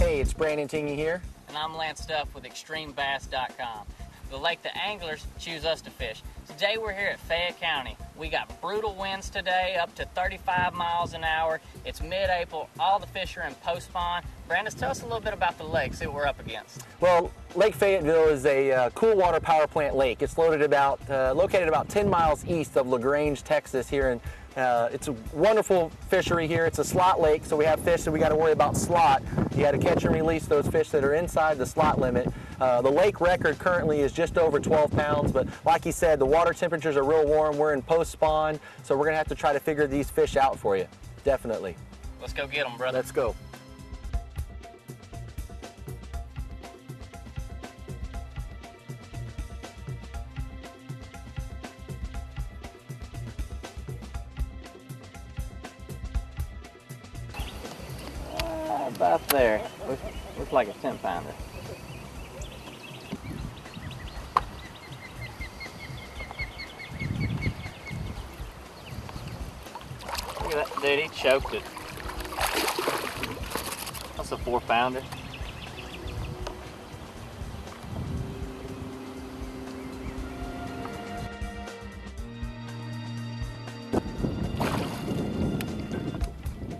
Hey, it's Brandon Tingey here. And I'm Lance Duff with ExtremeBass.com, the lake that anglers choose us to fish. Today we're here at Fayette County. We got brutal winds today, up to 35 miles an hour. It's mid-April. All the fish are in post-spawn. Brandon, tell us a little bit about the lake, see what we're up against. Well, Lake Fayetteville is a cool water power plant lake. It's located about 10 miles east of LaGrange, Texas here in it's a wonderful fishery here. It's a slot lake, so we have fish that we got to worry about slot. You got to catch and release those fish that are inside the slot limit. The lake record currently is just over 12 pounds, but like he said, the water temperatures are real warm. We're in post-spawn, so we're going to have to try to figure these fish out for you. Definitely. Let's go get them, brother. Let's go. About there. Looks like a 10-pounder. Look at that, dude, he choked it. That's a 4-pounder.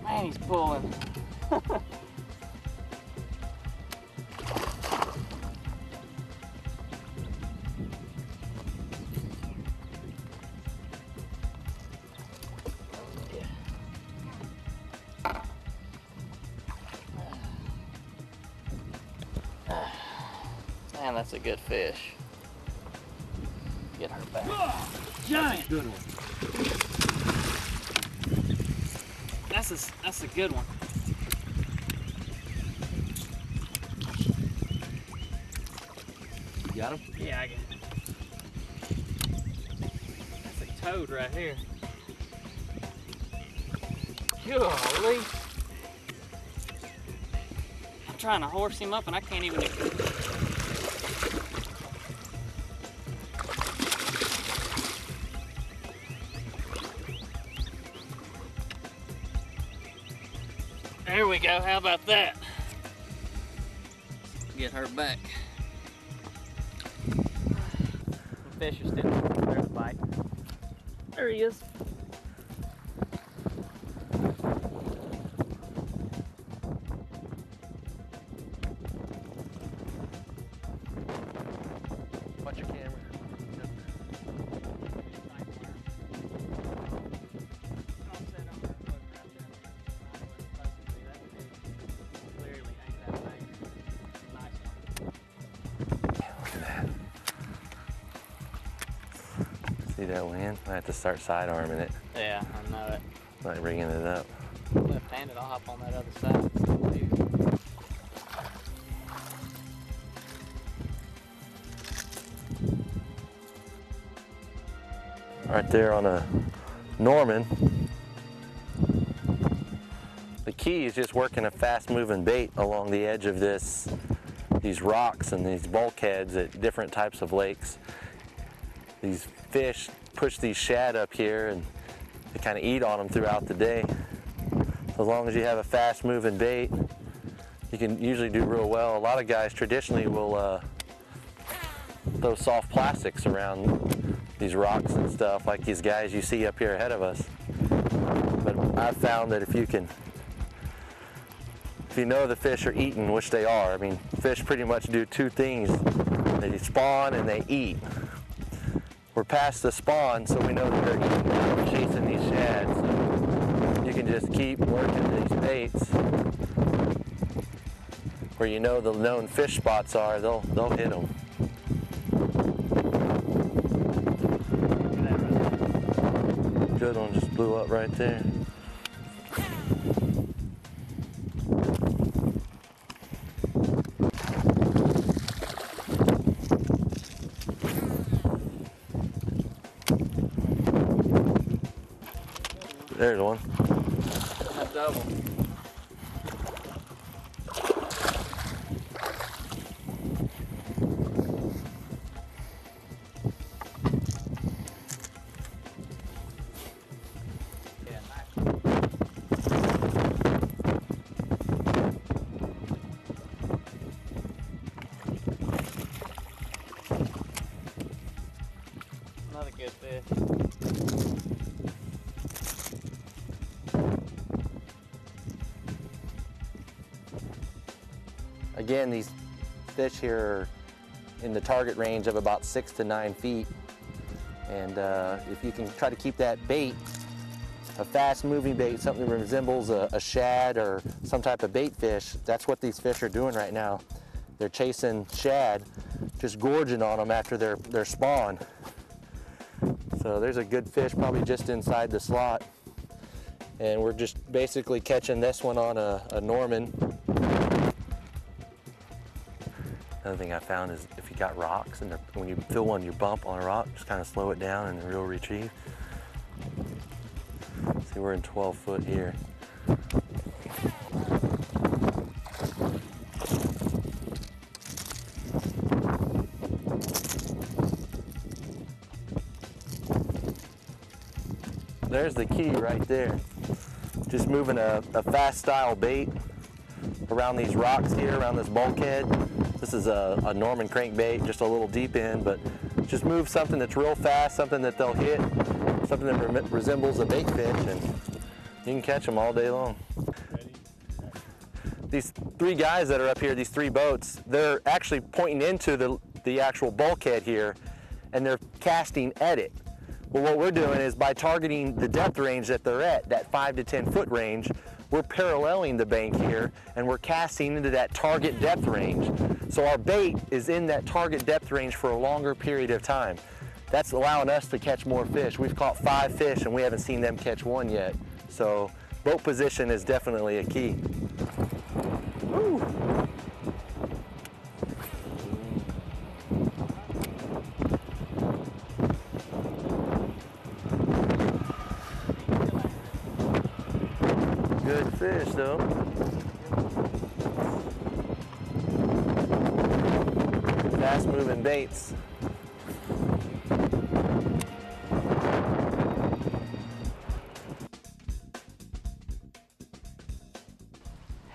Man, he's pulling. Man, that's a good fish. Get her back. Oh, giant! Good one. That's a good one. You got him? Yeah, I got him. That's a toad right here. Golly. I'm trying to horse him up and I can't even. There we go, how about that? Get her back. The fish are still there to bite. There he is. Watch your camera. See that land? I have to start side arming it. Yeah, I know it. Like rigging it up. Left-handed, I'll hop on that other side. Right there on a Norman. The key is just working a fast-moving bait along the edge of these rocks and these bulkheads at different types of lakes. These fish push these shad up here and they kind of eat on them throughout the day. So as long as you have a fast-moving bait, you can usually do real well. A lot of guys traditionally will throw soft plastics around these rocks and stuff, like these guys you see up here ahead of us. But I've found that if you know the fish are eating, which they are, I mean, fish pretty much do two things. They spawn and they eat. We're past the spawn, so we know that they're eating now. We're chasing these shads. So you can just keep working these baits where you know the known fish spots are, they'll hit them. Good one, just blew up right there. There's one. A double. Again, these fish here are in the target range of about 6 to 9 feet. And if you can try to keep that bait, a fast moving bait, something that resembles a shad or some type of bait fish, that's what these fish are doing right now. They're chasing shad, just gorging on them after their spawn. So there's a good fish probably just inside the slot. And we're just basically catching this one on a Norman. Another thing I found is if you got rocks and when you feel one, you bump on a rock, just kind of slow it down and reel retrieve. See, we're in 12 foot here. There's the key right there. Just moving a fast style bait around these rocks here, around this bulkhead. This is a Norman crankbait, just a little deep in, but just move something that's real fast, something that they'll hit, something that resembles a bait fish, and you can catch them all day long. These three guys that are up here, these three boats, they're actually pointing into the actual bulkhead here, and they're casting at it. Well, what we're doing is by targeting the depth range that they're at, that 5 to 10 foot range, we're paralleling the bank here and we're casting into that target depth range. So our bait is in that target depth range for a longer period of time. That's allowing us to catch more fish. We've caught 5 fish and we haven't seen them catch one yet. So boat position is definitely a key. Woo. Good fish though. Fast moving baits.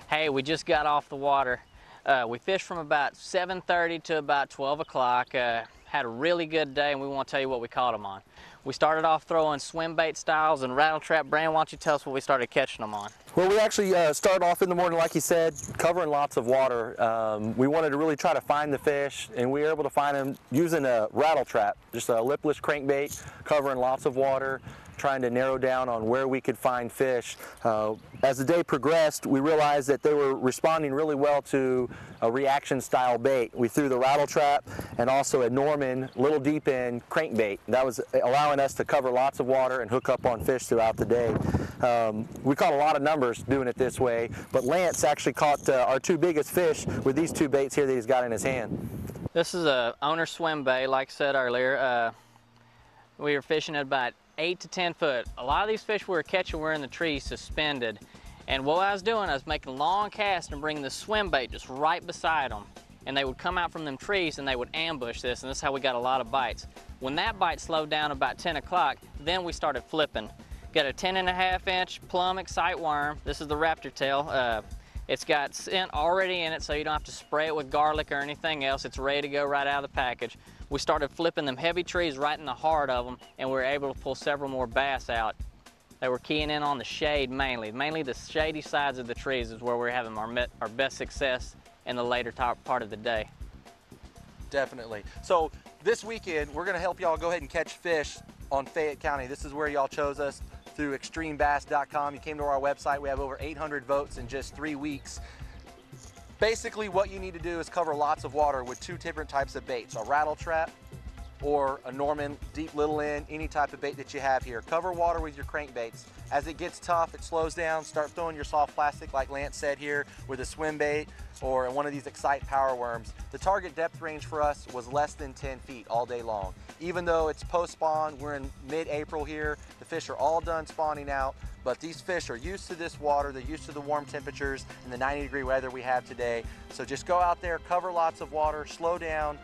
Hey, we just got off the water. We fished from about 7:30 to about 12 o'clock. Had a really good day, and we want to tell you what we caught them on. We started off throwing swim bait styles and rattle trap. Brand, why don't you tell us what we started catching them on? Well, we actually started off in the morning, like you said, covering lots of water. We wanted to really try to find the fish, and we were able to find them using a rattle trap, just a lipless crankbait, covering lots of water, trying to narrow down on where we could find fish. As the day progressed, we realized that they were responding really well to a reaction style bait. We threw the rattle trap and also a Norman little deep end crankbait. That was allowing us to cover lots of water and hook up on fish throughout the day. We caught a lot of numbers doing it this way, but Lance actually caught our 2 biggest fish with these 2 baits here that he's got in his hand. This is a owner swim bait, like I said earlier. We were fishing at about 8 to 10 foot. A lot of these fish we were catching were in the trees suspended. And what I was doing, I was making long casts and bringing the swim bait just right beside them. And they would come out from them trees and they would ambush this, and this is how we got a lot of bites. When that bite slowed down about 10 o'clock, then we started flipping. Got a 10.5 inch plum excite worm. This is the raptor tail. It's got scent already in it, so you don't have to spray it with garlic or anything else. It's ready to go right out of the package. We started flipping them heavy trees right in the heart of them, and we were able to pull several more bass out. They were keying in on the shade mainly. Mainly the shady sides of the trees is where we're having our best success in the later part of the day. Definitely. So this weekend, we're gonna help y'all go ahead and catch fish on Fayette County. This is where y'all chose us through extremebass.com. You came to our website. We have over 800 votes in just 3 weeks. Basically, what you need to do is cover lots of water with 2 different types of baits, a rattle trap or a Norman deep little end, any type of bait that you have here. Cover water with your crankbaits. As it gets tough, it slows down, start throwing your soft plastic like Lance said here with a swim bait or one of these Excite power worms. The target depth range for us was less than 10 feet all day long. Even though it's post-spawn, we're in mid-April here, the fish are all done spawning out, but these fish are used to this water, they're used to the warm temperatures and the 90-degree weather we have today. So just go out there, cover lots of water, slow down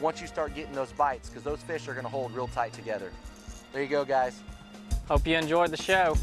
once you start getting those bites, because those fish are gonna hold real tight together. There you go, guys. Hope you enjoyed the show.